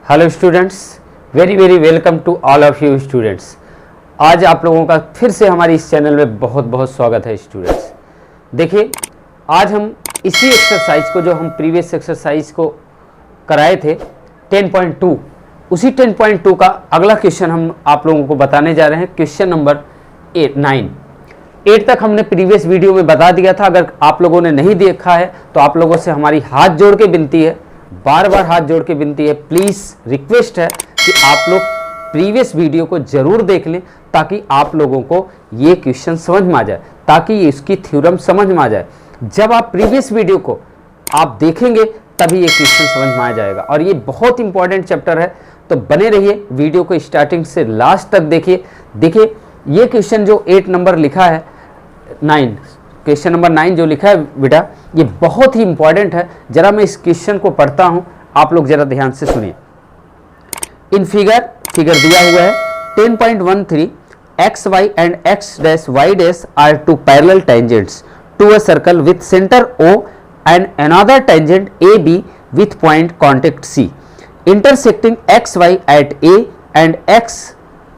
Hello students, very welcome to all of you students. आज आप लोगों का फिर से हमारे इस चैनल में बहुत बहुत स्वागत है स्टूडेंट्स। देखिए, आज हम इसी एक्सरसाइज को जो हम प्रीवियस एक्सरसाइज को कराए थे 10.2, उसी 10.2 का अगला क्वेश्चन हम आप लोगों को बताने जा रहे हैं। क्वेश्चन नंबर 8 तक हमने प्रीवियस वीडियो में बता दिया था। अगर आप लोगों ने नहीं देखा है तो आप लोगों से हमारी हाथ जोड़ के विनती है, बार बार हाथ जोड़ के विनती है, प्लीज़ रिक्वेस्ट है कि आप लोग प्रीवियस वीडियो को जरूर देख लें ताकि आप लोगों को ये क्वेश्चन समझ में आ जाए, ताकि इसकी थ्योरम समझ में आ जाए। जब आप प्रीवियस वीडियो को आप देखेंगे तभी ये क्वेश्चन समझ में आ जाएगा और ये बहुत इंपॉर्टेंट चैप्टर है। तो बने रहिए, वीडियो को स्टार्टिंग से लास्ट तक देखिए। देखिए, ये क्वेश्चन जो 8 नंबर लिखा है, 9 क्वेश्चन नंबर 9 जो लिखा है बेटा, ये बहुत ही इंपॉर्टेंट है। जरा मैं इस क्वेश्चन को पढ़ता हूं, आप लोग जरा ध्यान से सुनिए। इन फिगर दिया हुआ है 10.13 X Y and X dash Y dash are two parallel tangents to a circle with centre O and another tangent AB with point contact C intersecting XY at A and X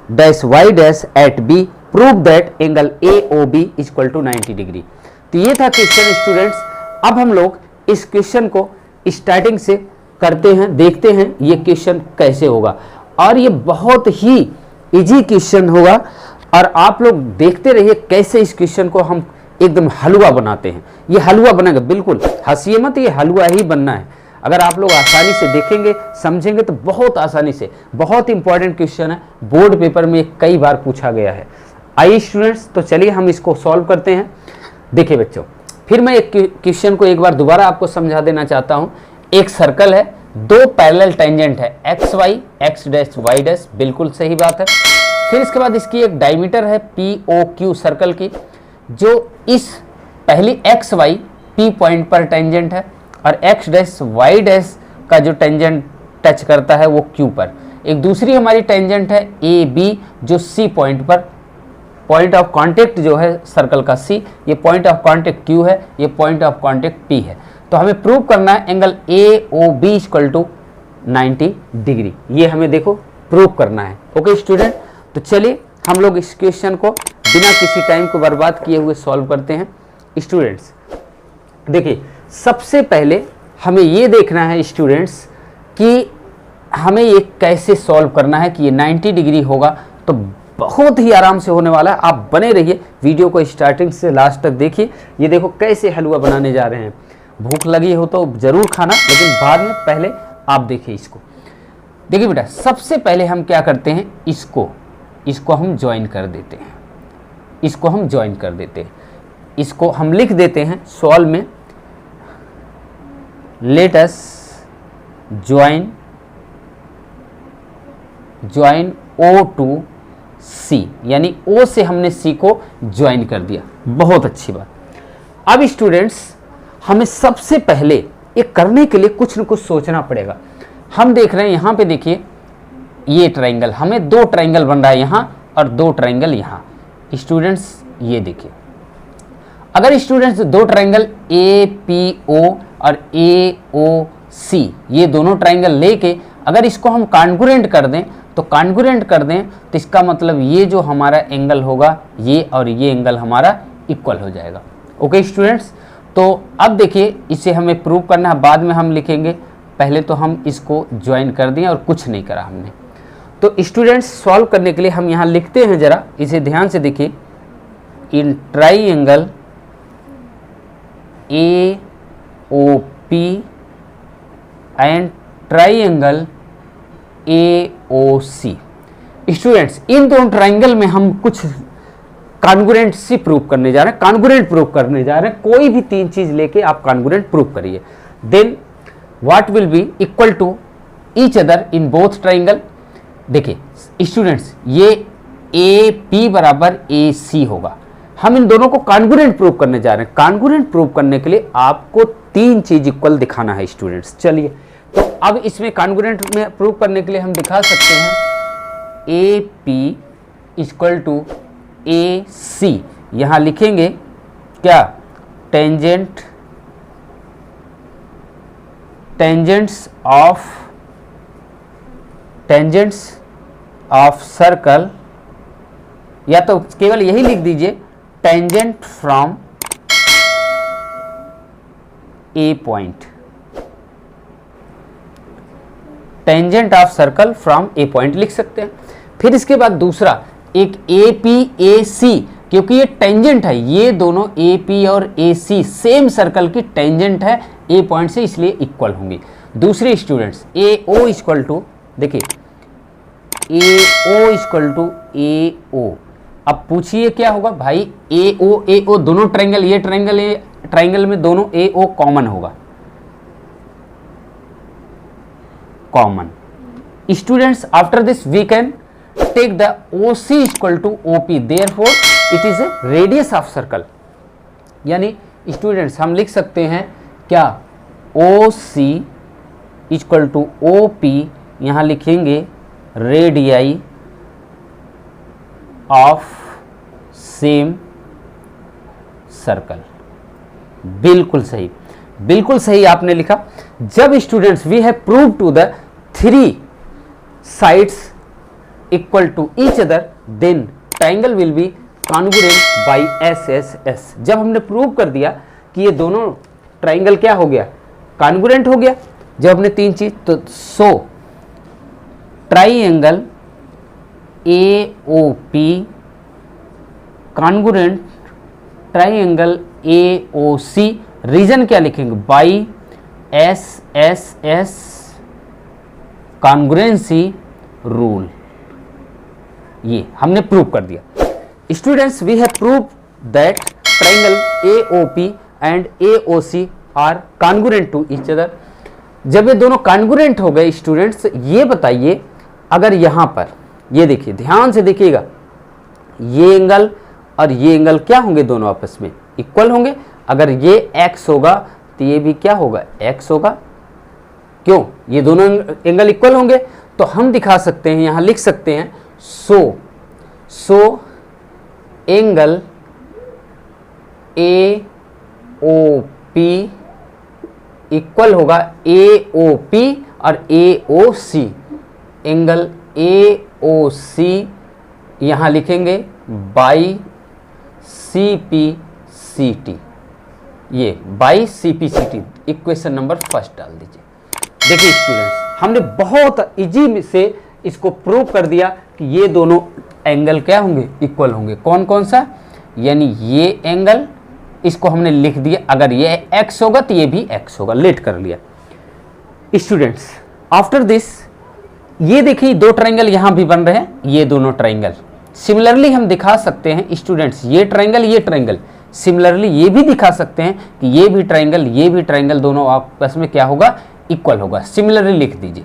dash Y dash at B prove that angle AOB is equal to 90 degree. तो ये था question students. अब हम लोग इस question को starting से करते हैं, देखते हैं ये क्वेश्चन कैसे होगा। और ये बहुत ही इजी क्वेश्चन होगा और आप लोग देखते रहिए कैसे इस क्वेश्चन को हम एकदम हलवा बनाते हैं। ये हलवा बनेगा, बिल्कुल हंसिए मत, ये हलवा ही बनना है। अगर आप लोग आसानी से देखेंगे, समझेंगे तो बहुत आसानी से, बहुत इंपॉर्टेंट क्वेश्चन है, बोर्ड पेपर में कई बार पूछा गया है। आइए स्टूडेंट्स, तो चलिए हम इसको सॉल्व करते हैं। देखिए बच्चों, फिर मैं एक क्वेश्चन को एक बार दोबारा आपको समझा देना चाहता हूँ। एक सर्कल है, 2 पैरेलल टेंजेंट है, X Y, X dash Y dash, बिल्कुल सही बात है। फिर इसके बाद इसकी एक डायमीटर है POQ सर्कल की, जो इस पहली एक्स वाई P पॉइंट पर टेंजेंट है और एक्स डैश वाई डैश का जो टेंजेंट टच करता है वो Q पर। एक दूसरी हमारी टेंजेंट है AB जो C पॉइंट पर, पॉइंट ऑफ कांटेक्ट जो है सर्कल का C, ये पॉइंट ऑफ कांटेक्ट Q है, ये पॉइंट ऑफ कांटेक्ट P है। तो हमें प्रूव करना है एंगल AOB इक्वल टू 90 डिग्री। ये हमें देखो प्रूव करना है। ओके स्टूडेंट, तो चलिए हम लोग इस क्वेश्चन को बिना किसी टाइम को बर्बाद किए हुए सॉल्व करते हैं। स्टूडेंट्स देखिए, सबसे पहले हमें ये देखना है स्टूडेंट्स कि हमें ये कैसे सॉल्व करना है कि ये 90 डिग्री होगा। तो बहुत ही आराम से होने वाला है, आप बने रहिए, वीडियो को स्टार्टिंग से लास्ट तक देखिए। ये देखो कैसे हलवा बनाने जा रहे हैं। भूख लगी हो तो ज़रूर खाना, लेकिन बाद में पहले आप देखिए इसको। देखिए बेटा, सबसे पहले हम क्या करते हैं, इसको हम ज्वाइन कर देते हैं, इसको हम ज्वाइन कर देते हैं। इसको हम लिख देते हैं सॉल्व में, let us join O to C, यानी O से हमने C को ज्वाइन कर दिया। बहुत अच्छी बात। अब स्टूडेंट्स, हमें सबसे पहले ये करने के लिए कुछ न कुछ सोचना पड़ेगा। हम देख रहे हैं यहाँ पे, देखिए ये ट्रायंगल, हमें 2 ट्रायंगल बन रहा है यहाँ और 2 ट्रायंगल यहाँ। स्टूडेंट्स ये देखिए, अगर स्टूडेंट्स 2 ट्रायंगल APO और AOC, ये दोनों ट्रायंगल लेके अगर इसको हम कॉन्ग्रुएंट कर दें तो इसका मतलब ये जो हमारा एंगल होगा, ये और ये एंगल हमारा इक्वल हो जाएगा। ओके स्टूडेंट्स, तो अब देखिए इसे हमें प्रूव करना है, बाद में हम लिखेंगे। पहले तो हम इसको ज्वाइन कर दिए और कुछ नहीं करा हमने। तो स्टूडेंट्स, सॉल्व करने के लिए हम यहाँ लिखते हैं, जरा इसे ध्यान से देखिए। इन triangle AOP and triangle AOC। Students, इन दोनों ट्राइंगल में हम कुछ कॉन्ग्रुएंट सी प्रूव करने जा रहे हैं, कॉन्ग्रुएंट प्रूव करने जा रहे हैं। कोई भी 3 चीज लेके आप कॉन्ग्रुएंट प्रूव करिए। Then what will be equal to each other in both triangle. देखिए स्टूडेंट्स, ये AP बराबर AC होगा। हम इन दोनों को कॉन्ग्रुएंट प्रूव करने जा रहे हैं। कॉन्ग्रुएंट प्रूव करने के लिए आपको 3 चीज इक्वल दिखाना है स्टूडेंट्स। चलिए, तो अब इसमें कॉन्ग्रुएंट में प्रूव करने के लिए हम दिखा सकते हैं AP इक्वल टू AC। यहां लिखेंगे क्या, टेंजेंट्स ऑफ सर्कल, या तो केवल यही लिख दीजिए tangent from A point, tangent of circle from A point लिख सकते हैं। फिर इसके बाद दूसरा एक ए पी ए सी, क्योंकि ये टेंजेंट है, ये दोनों ए पी और ए सी सेम सर्कल की टेंजेंट है ए पॉइंट से, इसलिए इक्वल होंगी। दूसरे students A O equal to, देखिए ए ओ इक्वल टू ए ओ, अब पूछिए क्या होगा भाई, ए ओ दोनों ट्रायंगल, ये ट्रायंगल में दोनों ए ओ कॉमन होगा, common. Students after this we can take the OC equal to OP, therefore it is a radius of circle. यानी स्टूडेंट्स हम लिख सकते हैं क्या, OC इक्वल टू OP, यहां लिखेंगे रेडियाई ऑफ सेम सर्कल। बिल्कुल सही, बिल्कुल सही आपने लिखा। जब students we have prove to the 3 sides equal to each other, then triangle will be congruent by SSS। जब हमने प्रूव कर दिया कि ये दोनों ट्रायंगल क्या हो गया, कॉन्ग्रुएंट हो गया, जब हमने 3 चीज, तो so triangle AOP congruent triangle AOC, reason क्या लिखेंगे, बाई SSS कॉन्ग्रुएंसी रूल। ये हमने प्रूव कर दिया। Students we have proved that triangle AOP and AOC are congruent to each other. जब ये दोनों कॉन्ग्रुएंट हो गए स्टूडेंट्स, ये बताइए अगर यहां पर ये देखिए, ध्यान से देखिएगा, ये एंगल और ये एंगल क्या होंगे, दोनों आपस में इक्वल होंगे। अगर ये x होगा तो ये भी क्या होगा, x होगा। क्यों, ये दोनों एंगल इक्वल होंगे, तो हम दिखा सकते हैं, यहां लिख सकते हैं सो एंगल AOP इक्वल होगा AOP और AOC। एंगल AOC यहां लिखेंगे बाई CPCT, ये by CPCT, equation number first डाल दीजिए। देखिए स्टूडेंट्स, हमने बहुत इजी से इसको प्रूव कर दिया कि ये दोनों एंगल क्या होंगे, इक्वल होंगे। कौन कौन सा, यानी ये एंगल, इसको हमने लिख दिया, अगर ये x होगा तो ये भी x होगा, लेट कर लिया। स्टूडेंट्स आफ्टर दिस ये देखिए दो ट्रायंगल यहां भी बन रहे हैं, ये दोनों ट्रायंगल सिमिलरली हम दिखा सकते हैं स्टूडेंट्स, ये ट्रायंगल सिमिलरली ये भी दिखा सकते हैं कि ये भी ट्रायंगल दोनों आपस में क्या होगा, इक्वल होगा। सिमिलरली लिख दीजिए,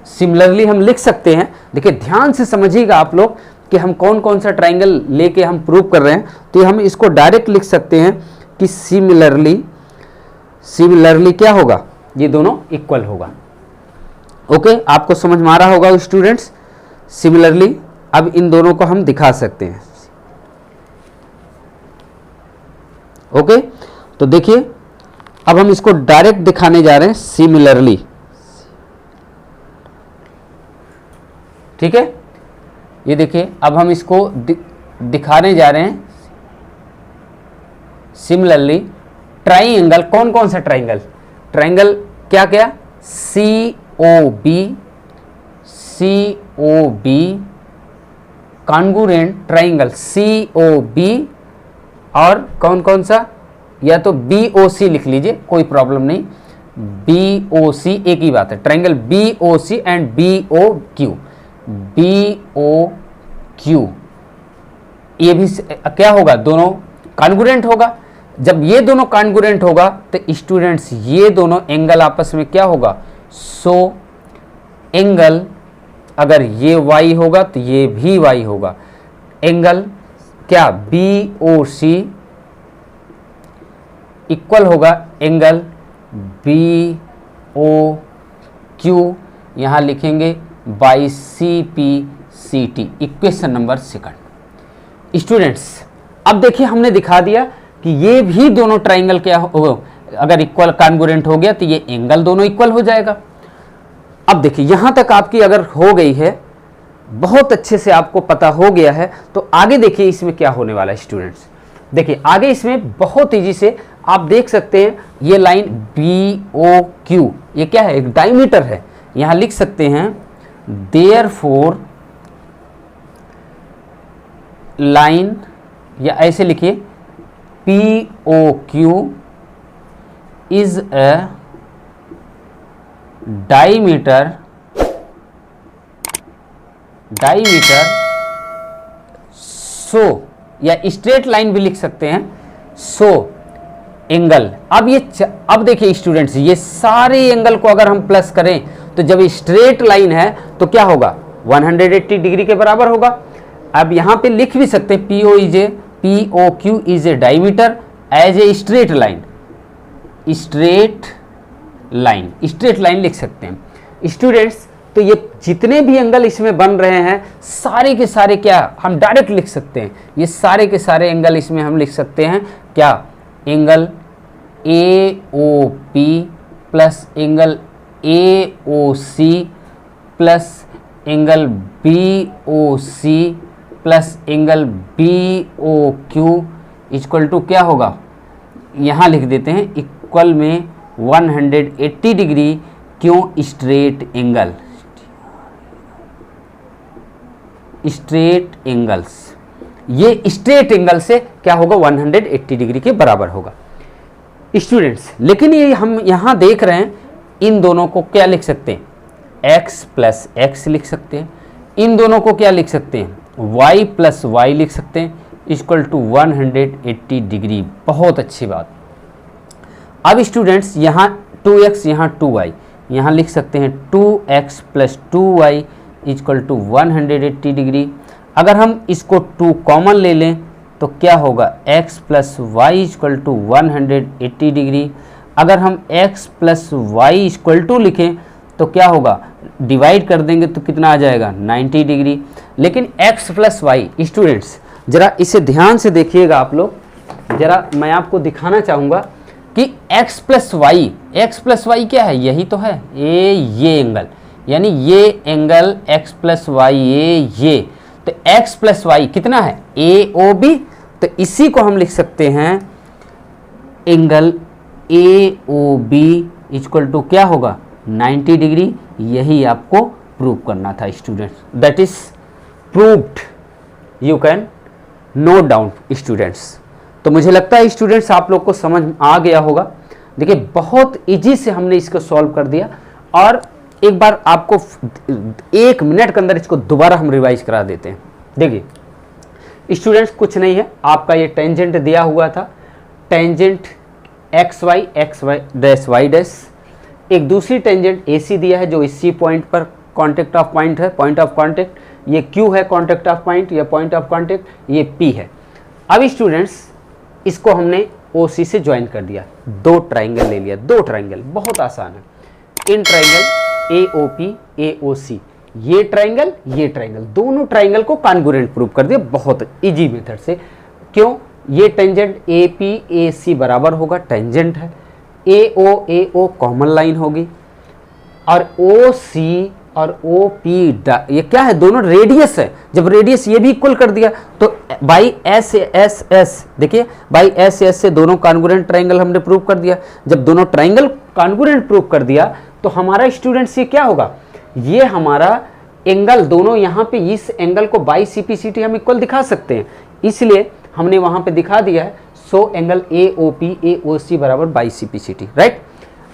सिमिलरली हम लिख सकते हैं। देखिए ध्यान से समझिएगा आप लोग कि हम कौन कौन सा ट्रायंगल लेके हम प्रूव कर रहे हैं। तो हम इसको डायरेक्ट लिख सकते हैं कि सिमिलरली क्या होगा, ये दोनों इक्वल होगा। ओके, आपको समझ में आ रहा होगा स्टूडेंट्स। सिमिलरली अब इन दोनों को हम दिखा सकते हैं। ओके, तो देखिए अब हम इसको डायरेक्ट दिखाने जा रहे हैं सिमिलरली। ठीक है, ये देखिए अब हम इसको दिखाने जा रहे हैं सिमिलरली। ट्राइंगल, कौन कौन सा ट्राइंगल, क्या क्या, COB कॉन्ग्रुएंट ट्राइंगल COB, और कौन कौन सा, या तो BOC लिख लीजिए, कोई प्रॉब्लम नहीं, BOC एक ही बात है, ट्राइंगल BOC एंड BOQ, ये भी क्या होगा, दोनों कॉन्ग्रुएंट होगा। जब ये दोनों कॉन्ग्रुएंट होगा तो स्टूडेंट्स ये दोनों एंगल आपस में क्या होगा, सो एंगल, अगर ये y होगा तो ये भी y होगा। एंगल क्या, BOC इक्वल होगा एंगल BOQ, यहां लिखेंगे by CPCT, equation number 2। Students अब देखिए हमने दिखा दिया कि ये भी दोनों ट्राइंगल क्या हो, अगर इक्वल कॉन्ग्रुएंट हो गया तो ये एंगल दोनों इक्वल हो जाएगा। अब देखिए यहां तक आपकी अगर हो गई है, बहुत अच्छे से आपको पता हो गया है, तो आगे देखिए इसमें क्या होने वाला है स्टूडेंट्स। देखिए आगे इसमें बहुत तेजी से आप देख सकते हैं, ये लाइन बी ओ क्यू, ये क्या है, एक डायमीटर है। यहां लिख सकते हैं देयरफॉर लाइन, या ऐसे लिखिए P O Q is a diameter so, या स्ट्रेट लाइन भी लिख सकते हैं, सो एंगल। अब देखिए स्टूडेंट्स, ये सारे एंगल को अगर हम प्लस करें तो जब स्ट्रेट लाइन है तो क्या होगा, 180 डिग्री के बराबर होगा। अब यहां पे लिख भी सकते हैं P O Q is a diameter as a straight line, straight line लिख सकते हैं स्टूडेंट्स। तो ये जितने भी एंगल इसमें बन रहे हैं सारे के सारे क्या हम डायरेक्ट लिख सकते हैं, ये सारे के सारे एंगल इसमें हम लिख सकते हैं क्या, angle A O P plus angle A O C plus angle B O C plus angle B O Q equal to क्या होगा, यहाँ लिख देते हैं इक्वल में 180 डिग्री, क्यों, स्ट्रेट एंगल, स्ट्रेट एंगल्स, ये स्ट्रेट एंगल से क्या होगा 180 डिग्री के बराबर होगा स्टूडेंट्स। लेकिन ये हम यहां देख रहे हैं, इन दोनों को क्या लिख सकते हैं, x प्लस एक्स लिख सकते हैं, इन दोनों को क्या लिख सकते हैं, y प्लस वाई लिख सकते हैं, इक्वल टू 180 डिग्री। बहुत अच्छी बात। अब स्टूडेंट्स यहाँ 2x यहाँ 2y, यहाँ लिख सकते हैं 2x plus 2y equal to 180 डिग्री। अगर हम इसको 2 कॉमन ले लें तो क्या होगा, x plus Y equal to 180 डिग्री। अगर हम x plus Y equal to लिखें तो क्या होगा, डिवाइड कर देंगे तो कितना आ जाएगा, 90 डिग्री। लेकिन x प्लस वाई स्टूडेंट्स ज़रा इसे ध्यान से देखिएगा आप लोग, ज़रा मैं आपको दिखाना चाहूँगा कि x प्लस वाई क्या है, यही तो है ये एंगल, यानी ये एंगल x प्लस वाई ये, तो x प्लस वाई कितना है, ए ओ बी, तो इसी को हम लिख सकते हैं angle A O B equal to क्या होगा, 90 डिग्री। यही आपको प्रूव करना था students, that is proved, you can note down students. तो मुझे लगता है स्टूडेंट्स आप लोग को समझ आ गया होगा। देखिए बहुत इजी से हमने इसको सॉल्व कर दिया, और एक बार आपको 1 मिनट के अंदर इसको दोबारा हम रिवाइज करा देते हैं। देखिए स्टूडेंट्स कुछ नहीं है, आपका ये टेंजेंट दिया हुआ था, tangent X Y dash Y dash, एक दूसरी टेंजेंट ए सी दिया है जो इसी पॉइंट पर कॉन्टेक्ट ऑफ पॉइंट है, पॉइंट ऑफ कॉन्टेक्ट, ये क्यू है कॉन्टेक्ट ऑफ पॉइंट या पॉइंट ऑफ कॉन्टेक्ट, ये पी है। अब स्टूडेंट्स इसको हमने ओ सी से ज्वाइन कर दिया, 2 ट्राइंगल ले लिया, 2 ट्राइंगल बहुत आसान है, in triangle A O P A O सी, ये ट्राइंगल दोनों ट्राइंगल को कॉन्ग्रुएंट प्रूव कर दिया बहुत इजी मेथड से। क्यों, ये टेंजेंट ए पी ए सी बराबर होगा, टेंजेंट है, ए ओ कॉमन लाइन होगी, और ओ सी और ओ पी ये क्या है, दोनों रेडियस है। जब रेडियस ये भी इक्वल कर दिया तो बाई एस एस, देखिए बाई एस एस से दोनों कॉन्ग्रुएंट ट्राइंगल हमने प्रूव कर दिया। जब दोनों ट्राइंगल कॉन्ग्रुएंट प्रूव कर दिया तो हमारा स्टूडेंट्स ये क्या होगा, ये हमारा एंगल दोनों यहाँ पे इस एंगल को बाई सीपीसीटी हम इक्वल दिखा सकते हैं, इसलिए हमने वहां पे दिखा दिया है। So angle A O P A O सी बराबर बाई सीपीसीटी, राइट।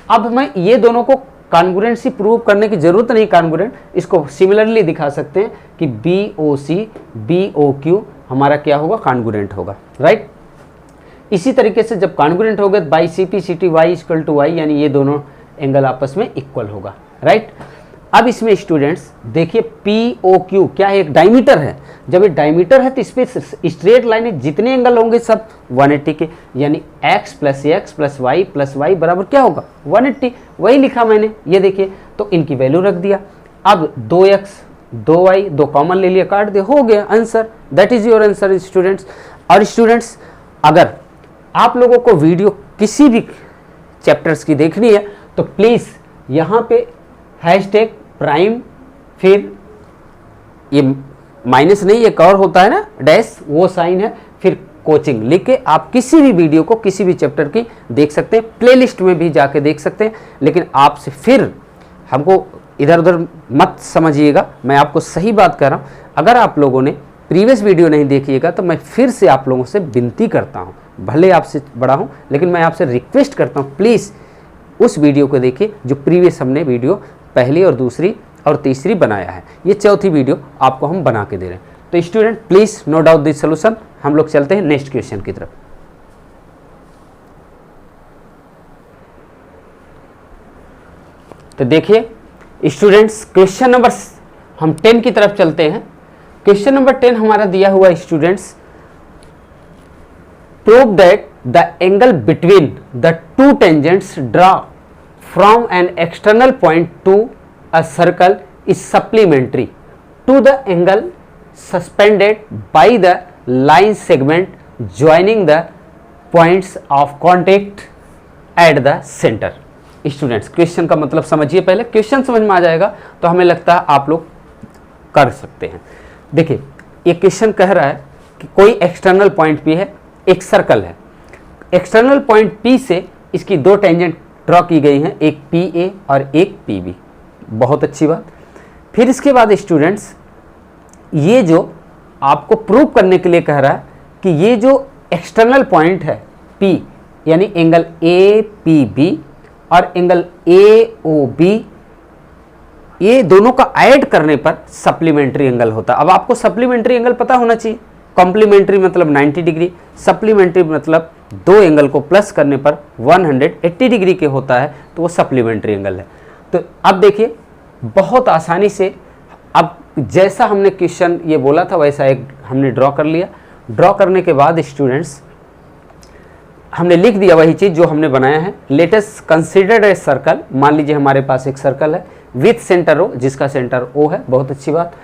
अब मैं ये दोनों को कॉन्ग्रुएंसी प्रूव करने की जरूरत नहीं, कॉन्ग्रुएंट इसको सिमिलरली दिखा सकते हैं कि B O C B O Q हमारा क्या होगा, कॉन्ग्रुएंट होगा, राइट। इसी तरीके से जब कॉन्ग्रुएंट हो गए by CPCT Y equal to Y, यानी ये दोनों एंगल आपस में इक्वल होगा, राइट। अब इसमें स्टूडेंट्स देखिए पी ओ क्यू क्या है, एक डायमीटर है। जब ये डायमीटर है तो इस पर स्ट्रेट लाइन है, जितने एंगल होंगे सब 180 के, यानी x प्लस वाई बराबर क्या होगा 180, वही लिखा मैंने, ये देखिए। तो इनकी वैल्यू रख दिया। अब 2x 2y 2 कॉमन ले लिया, काट दिया, हो गया answer, that is your answer students. और स्टूडेंट्स अगर आप लोगों को वीडियो किसी भी चैप्टर्स की देखनी है तो प्लीज़ यहाँ पे हैशटैग प्राइम, फिर ये माइनस नहीं, एक और होता है ना डैश, वो साइन है, फिर कोचिंग लिख के आप किसी भी वीडियो को किसी भी चैप्टर की देख सकते हैं, प्लेलिस्ट में भी जाके देख सकते हैं। लेकिन आपसे फिर हमको इधर उधर मत समझिएगा, मैं आपको सही बात कर रहा हूँ। अगर आप लोगों ने प्रीवियस वीडियो नहीं देखिएगा तो मैं फिर से आप लोगों से विनती करता हूँ, भले आपसे बड़ा हूँ लेकिन मैं आपसे रिक्वेस्ट करता हूँ प्लीज़ उस वीडियो को देखिए जो प्रीवियस हमने वीडियो पहली और दूसरी और तीसरी बनाया है। ये चौथी वीडियो आपको हम बना के दे रहे हैं। तो student please note down this solution. हम लोग चलते हैं नेक्स्ट क्वेश्चन की तरफ। तो देखिए स्टूडेंट्स, क्वेश्चन नंबर हम 10 की तरफ चलते हैं। क्वेश्चन नंबर 10 हमारा दिया हुआ students, prove that the angle between the two tangents draw from N external point two a circle is supplementary to the angle suspended by the line segment joining the points of contact at the center। Students question का मतलब समझिए, पहले question समझ में आ जाएगा तो हमें लगता है आप लोग कर सकते हैं। देखिए ये क्वेश्चन कह रहा है कि कोई एक्सटर्नल पॉइंट P है, एक सर्कल है, एक्सटर्नल पॉइंट P से इसकी दो टेंजेंट ड्रॉ की गई हैं, एक PA और एक PB। बहुत अच्छी बात। फिर इसके बाद स्टूडेंट्स ये जो आपको प्रूव करने के लिए कह रहा है कि ये जो एक्सटर्नल पॉइंट है P यानी एंगल APB और एंगल AOB, ये दोनों का ऐड करने पर सप्लीमेंट्री एंगल होता है। अब आपको सप्लीमेंट्री एंगल पता होना चाहिए। कॉम्प्लीमेंट्री मतलब 90 डिग्री, सप्लीमेंट्री मतलब दो एंगल को प्लस करने पर 180 डिग्री के होता है, तो वो सप्लीमेंट्री एंगल है। तो अब देखिए बहुत आसानी से, अब जैसा हमने क्वेश्चन ये बोला था वैसा एक हमने ड्रॉ कर लिया। ड्रॉ करने के बाद स्टूडेंट्स हमने लिख दिया वही चीज़ जो हमने बनाया है। Let us consider a circle, मान लीजिए हमारे पास एक सर्कल है विथ सेंटर O, जिसका सेंटर O है, बहुत अच्छी बात।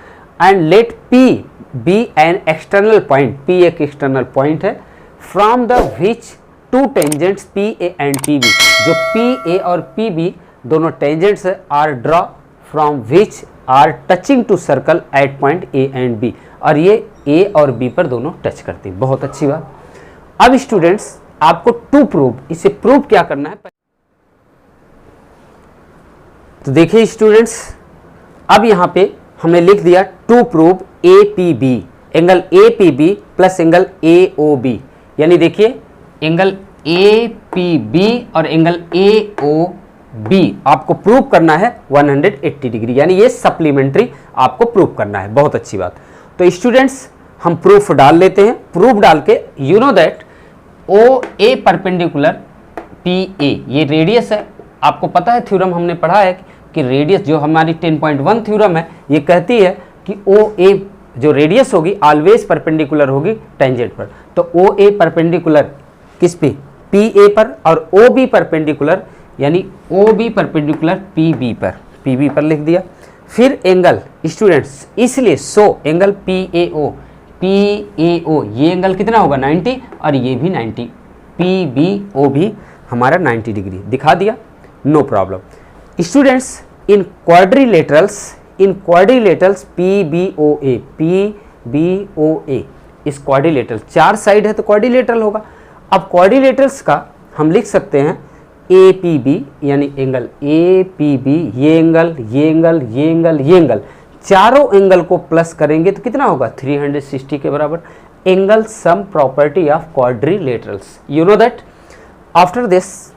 And let P be an external point, P एक एक्सटर्नल पॉइंट है, from the which two tangents PA and PB, जो PA और PB दोनों टेंजेंट्स है, are draw from which are touching to circle at point A and B, और ये A और B पर दोनों टच करती है। बहुत अच्छी बात। अब स्टूडेंट्स आपको टू प्रूव, इसे प्रूव क्या करना है, तो देखिए स्टूडेंट्स अब यहाँ पे हमने लिख दिया to prove APB, angle APB plus angle AOB, यानी देखिए एंगल APB और एंगल AOB आपको प्रूव करना है 180 डिग्री, यानी ये सप्लीमेंट्री आपको प्रूव करना है। बहुत अच्छी बात। तो स्टूडेंट्स हम प्रूफ डाल लेते हैं। प्रूफ डाल के you know that OA perpendicular PA, ये रेडियस है। आपको पता है थ्योरम हमने पढ़ा है कि रेडियस जो हमारी 10.1 थ्योरम है ये कहती है कि OA जो रेडियस होगी ऑलवेज परपेंडिकुलर होगी टेंजेंट पर। तो OA परपेंडिकुलर किस पे, PA पर, और OB परपेंडिकुलर यानी OB परपेंडिकुलर PB पर लिख दिया। फिर एंगल स्टूडेंट्स, इसलिए एंगल PAO ये एंगल कितना होगा 90, और ये भी 90, PBO भी हमारा 90 डिग्री दिखा दिया, no problem. Students in quadrilaterals PBOA इस क्वाड्रिलेटरल, चार साइड है तो क्वाड्रिलेटरल होगा। अब क्वाड्रिलेटरल्स का हम लिख सकते हैं APB, यानी एंगल APB, ये एंगल, चारों एंगल को प्लस करेंगे तो कितना होगा 360 के बराबर। Angle sum property of quadrilaterals, you know that. After this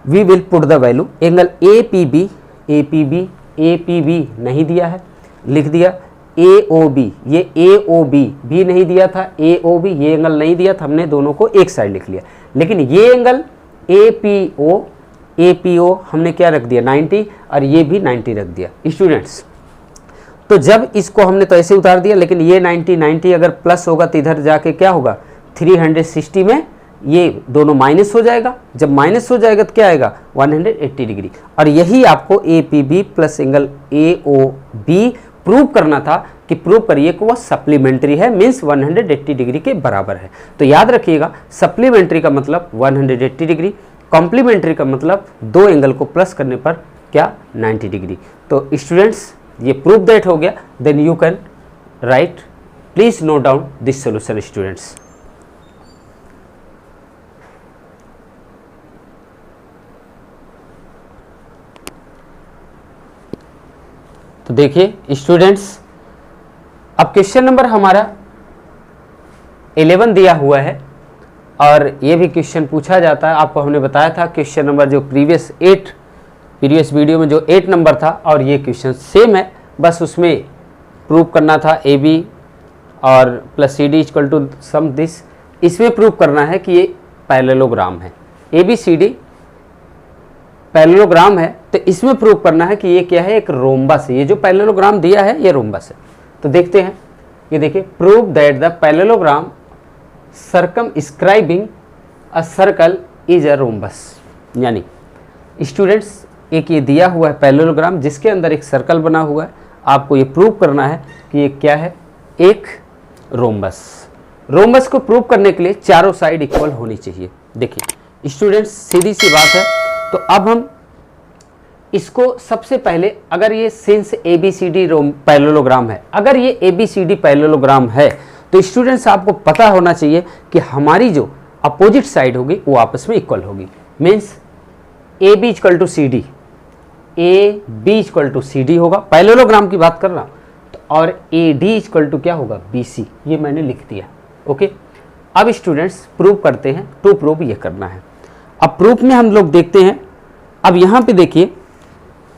we will put the value. Angle APB नहीं दिया है, लिख दिया। AOB, ये AOB भी नहीं दिया था, AOB ये एंगल नहीं दिया था, हमने दोनों को एक साइड लिख लिया। लेकिन ये एंगल APO हमने क्या रख दिया 90, और ये भी 90 रख दिया स्टूडेंट्स। तो जब इसको हमने तो ऐसे उतार दिया, लेकिन ये 90 अगर प्लस होगा तो इधर जाके क्या होगा 360 में ये दोनों माइनस हो जाएगा। जब माइनस हो जाएगा तो क्या आएगा 180 डिग्री। और यही आपको APB plus angle AOB prove करना था, कि प्रूव करिए कि वह सप्लीमेंट्री है, मीन्स 180 डिग्री के बराबर है। तो याद रखिएगा, सप्लीमेंट्री का मतलब 180 डिग्री, कॉम्प्लीमेंट्री का मतलब दो एंगल को प्लस करने पर क्या 90 डिग्री। तो स्टूडेंट्स ये प्रूव दैट हो गया। Then you can write, please note down this solution students. तो देखिए स्टूडेंट्स, अब क्वेश्चन नंबर हमारा 11 दिया हुआ है और ये भी क्वेश्चन पूछा जाता है। आपको हमने बताया था क्वेश्चन नंबर जो प्रीवियस वीडियो में जो 8 नंबर था और ये क्वेश्चन सेम है, बस उसमें प्रूव करना था ए बी और plus C D equal to sum this. इसमें प्रूव करना है कि ये पैरेललोग्राम है, A B C D parallelogram है। तो इसमें प्रूव करना है कि ये क्या है, एक रोम्बस है। ये जो पैरेललोग्राम दिया है ये रोम्बस है। तो देखते हैं, ये देखिए, prove that the parallelogram circumscribing a circle is a rhombus. यानी स्टूडेंट्स, एक ये दिया हुआ है पैरेललोग्राम जिसके अंदर एक सर्कल बना हुआ है, आपको ये प्रूव करना है कि ये क्या है, एक रोम्बस। रोम्बस को प्रूव करने के लिए चारों साइड इक्वल होनी चाहिए। देखिए स्टूडेंट्स, सीधी सी बात है। तो अब हम इसको सबसे पहले, अगर ये since A B C D parallelogram है, अगर ये A B C D parallelogram है तो स्टूडेंट्स आपको पता होना चाहिए कि हमारी जो अपोजिट साइड होगी वो आपस में इक्वल होगी। Means A B equal to C D, A B equal to C D होगा, पैरेललोग्राम की बात कर रहा हूँ। तो और ए डी इक्वल टू क्या होगा, बी सी। ये मैंने लिख दिया। ओके, अब स्टूडेंट्स प्रूव करते हैं। टू प्रूव ये करना है। अब प्रूफ में हम लोग देखते हैं। अब यहाँ पे देखिए,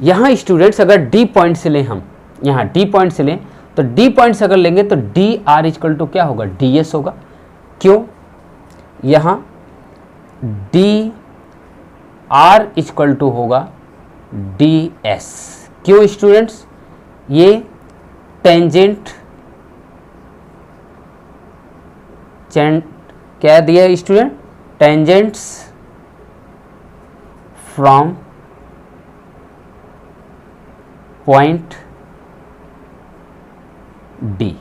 यहाँ स्टूडेंट्स अगर डी पॉइंट से लें, हम यहाँ डी पॉइंट से लें, तो डी पॉइंट से अगर लेंगे तो डी आर इक्वल टू क्या होगा, डी एस होगा। क्यों, यहाँ डी आर इक्वल टू होगा डी एस। क्यों स्टूडेंट्स, ये टेंजेंट क्या दिया है student, tangents from point D.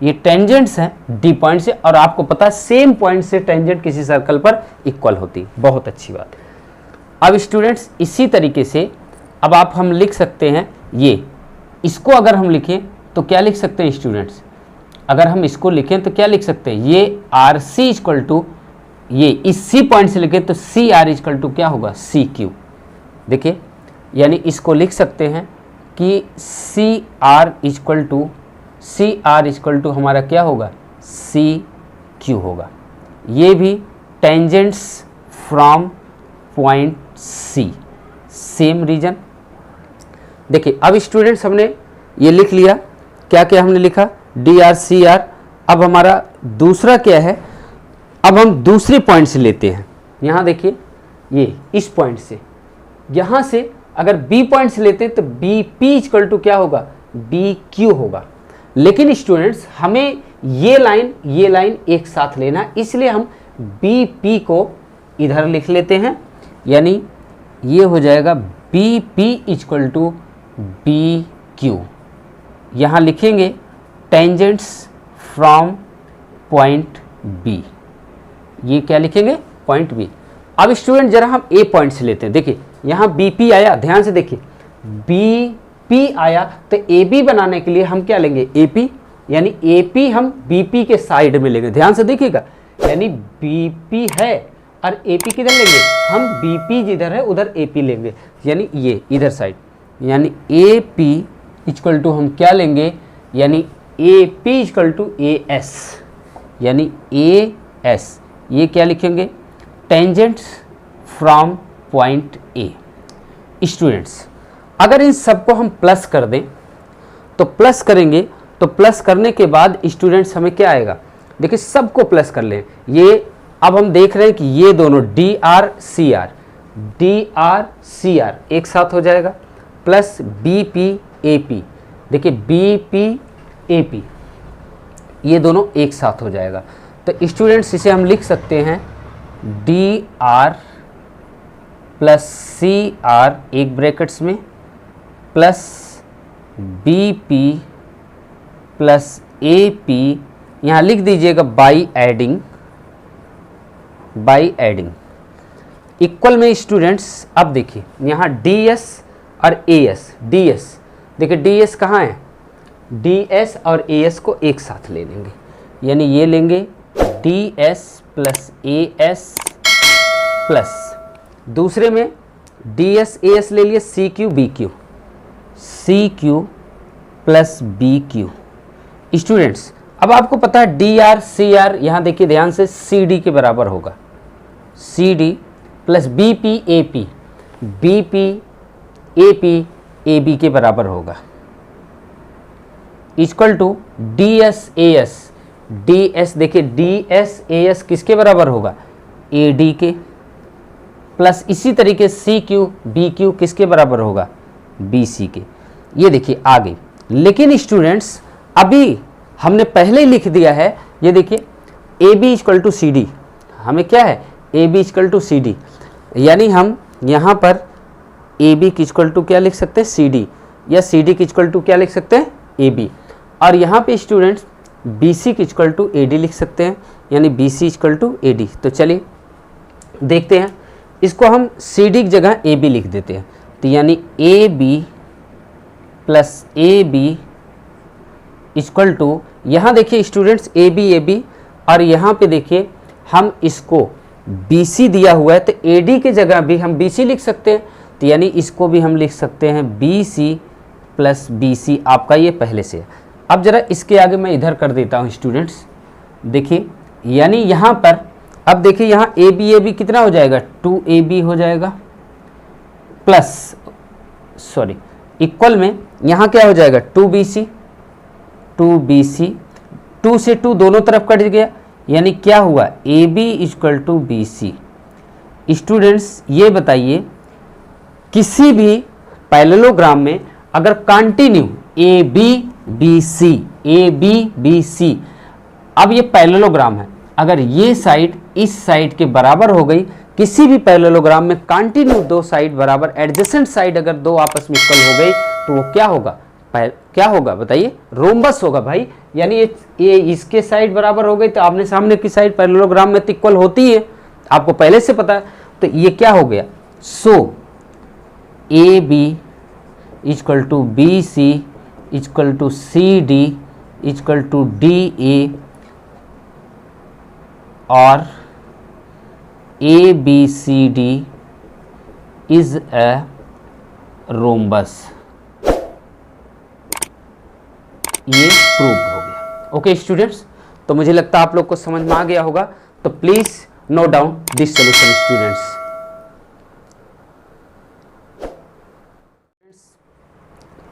ये टेंजेंट्स हैं डी पॉइंट से, और आपको पता है सेम पॉइंट से टेंजेंट किसी सर्कल पर इक्वल होती। बहुत अच्छी बात। अब स्टूडेंट्स इसी तरीके से अब आप हम लिख सकते हैं, ये इसको अगर हम लिखें तो क्या लिख सकते हैं स्टूडेंट्स, अगर हम इसको लिखें तो क्या लिख सकते हैं, ये आर सी इक्वल टू, ये इस सी पॉइंट से लिखें तो सी आर इक्वल टू क्या होगा, सी क्यू। देखिए, यानी इसको लिख सकते हैं कि सी आर इक्वल टू हमारा क्या होगा, सी क्यू होगा। ये भी tangents from point C, same reason. देखिए अब स्टूडेंट्स हमने ये लिख लिया, क्या क्या हमने लिखा, डी आर सी आर। अब हमारा दूसरा क्या है, अब हम दूसरे पॉइंट से लेते हैं। यहाँ देखिए, ये इस पॉइंट से, यहाँ से अगर बी पॉइंट से लेते हैं तो बी पी इक्वल टू क्या होगा, बी क्यू होगा। लेकिन स्टूडेंट्स हमें ये लाइन एक साथ लेना, इसलिए हम बी पी को इधर लिख लेते हैं। यानी ये हो जाएगा B P equal to B Q. यहाँ लिखेंगे टेंजेंट्स फ्रॉम पॉइंट बी, ये क्या लिखेंगे, पॉइंट बी। अब स्टूडेंट जरा हम ए पॉइंट से लेते हैं। देखिए यहाँ बी पी आया, ध्यान से देखिए, बी पी आया, तो ए बी बनाने के लिए हम क्या लेंगे, ए पी। यानी ए पी हम बी पी के साइड में लेंगे, ध्यान से देखिएगा। यानी बी पी है और ए पी किधर लेंगे, हम बी पी जिधर है उधर ए पी लेंगे, यानी ये इधर साइड। यानी ए पी इक्वल टू हम क्या लेंगे, यानी A P equal to A S, यानी ए एस। ये क्या लिखेंगे, tangents from point A. Students अगर इन सबको हम प्लस कर दें तो प्लस करेंगे, तो प्लस करने के बाद स्टूडेंट्स हमें क्या आएगा, देखिए सबको प्लस कर लें। ये अब हम देख रहे हैं कि ये दोनों डी आर सी आर एक साथ हो जाएगा, plus B P A P. देखिए बी पी ए पी ये दोनों एक साथ हो जाएगा। तो स्टूडेंट्स इसे हम लिख सकते हैं D R plus C R एक ब्रैकेट्स में, plus B P plus A P, यहाँ लिख दीजिएगा बाई एडिंग इक्वल में स्टूडेंट्स, अब देखिए यहाँ डी एस और ए एस, डी एस देखिए डी एस कहाँ है, डी एस और ए एस को एक साथ ले लेंगे, यानी ये लेंगे D S plus A S plus दूसरे में डी एस ए एस ले लिए C Q plus B Q. Students अब आपको पता है डी आर सी आर, यहाँ देखिए ध्यान से, सी डी के बराबर होगा, C D plus B P A P, B P A P A B के बराबर होगा, equal to D S A S, D S देखिए डी एस ए एस किसके बराबर होगा, ए डी के, प्लस इसी तरीके सी क्यू बी क्यू किसके बराबर होगा, बी सी के। ये देखिए आगे, लेकिन स्टूडेंट्स अभी हमने पहले ही लिख दिया है, ये देखिए A B equal to C D, हमें क्या है A B equal to C D, यानी हम यहाँ पर ए बी इक्वल टू क्या लिख सकते हैं सी डी, या सी डी इक्वल टू क्या लिख सकते हैं ए बी, और यहाँ पे students B C equal to A D लिख सकते हैं, यानी B C equal to A D. तो चलिए देखते हैं, इसको हम सी डी की जगह ए बी लिख देते हैं, तो यानी A B plus A B equal to, यहाँ देखिए स्टूडेंट्स ए बी, और यहाँ पे देखिए हम इसको बी सी दिया हुआ है, तो ए डी की जगह भी हम बी सी लिख सकते हैं, तो यानी इसको भी हम लिख सकते हैं B C plus B C, आपका ये पहले से है। अब जरा इसके आगे मैं इधर कर देता हूँ स्टूडेंट्स, देखिए यानी यहाँ पर अब देखिए यहाँ ए बी कितना हो जाएगा, 2ab हो जाएगा, प्लस सॉरी इक्वल में यहाँ क्या हो जाएगा 2bc, 2 से 2 दोनों तरफ कट गया, यानी क्या हुआ ab equal to B C. Students ये बताइए किसी भी पैरेललोग्राम में अगर कंटिन्यू ए बी सी, अब ये पैरेललोग्राम है, अगर ये साइड इस साइड के बराबर हो गई, किसी भी पैरेललोग्राम में कंटिन्यू दो साइड बराबर, एडजेसेंट साइड अगर दो आपस में इक्वल हो गई तो वो क्या होगा, क्या होगा बताइए, रोम्बस होगा भाई, यानी ये इसके साइड बराबर हो गई तो आमने सामने की साइड पैरेललोग्राम में तो इक्वल होती है, आपको पहले से पता है, तो ये क्या हो गया, so A B equal to B C equal to C D equal to D A, और A B C D is a rhombus, ये प्रूव हो गया। ओके स्टूडेंट्स, तो मुझे लगता है आप लोग को समझ में आ गया होगा, तो please note down this solution students.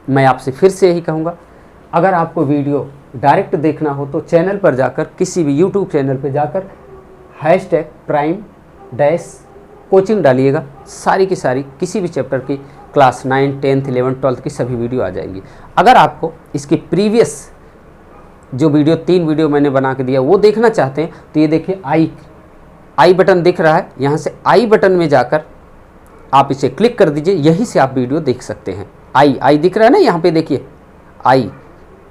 मैं आपसे फिर से यही कहूँगा, अगर आपको वीडियो डायरेक्ट देखना हो तो चैनल पर जाकर, किसी भी यूट्यूब चैनल पर जाकर #prime-कोचिंग डालिएगा, सारी की सारी किसी भी चैप्टर की क्लास 9, 10th, 11th, 12th की सभी वीडियो आ जाएंगी। अगर आपको इसकी प्रीवियस जो वीडियो 3 वीडियो मैंने बना के दिया वो देखना चाहते हैं तो ये देखिए आई बटन दिख रहा है, यहाँ से आई बटन में जाकर आप इसे क्लिक कर दीजिए, यहीं से आप वीडियो देख सकते हैं। आई दिख रहा है ना, यहाँ पे देखिए आई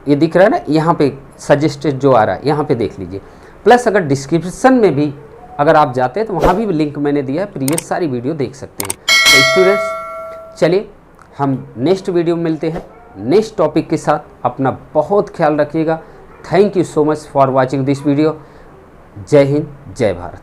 ये दिख रहा है ना, यहाँ पे सजेस्टेड जो आ रहा है यहाँ पे देख लीजिए। प्लस अगर डिस्क्रिप्शन में भी अगर आप जाते हैं तो वहाँ भी लिंक मैंने दिया है, प्रीवियस सारी वीडियो देख सकते हैं। तो स्टूडेंट्स चलिए हम नेक्स्ट वीडियो में मिलते हैं नेक्स्ट टॉपिक के साथ। अपना बहुत ख्याल रखिएगा। Thank you so much for watching this video. जय हिंद, जय भारत।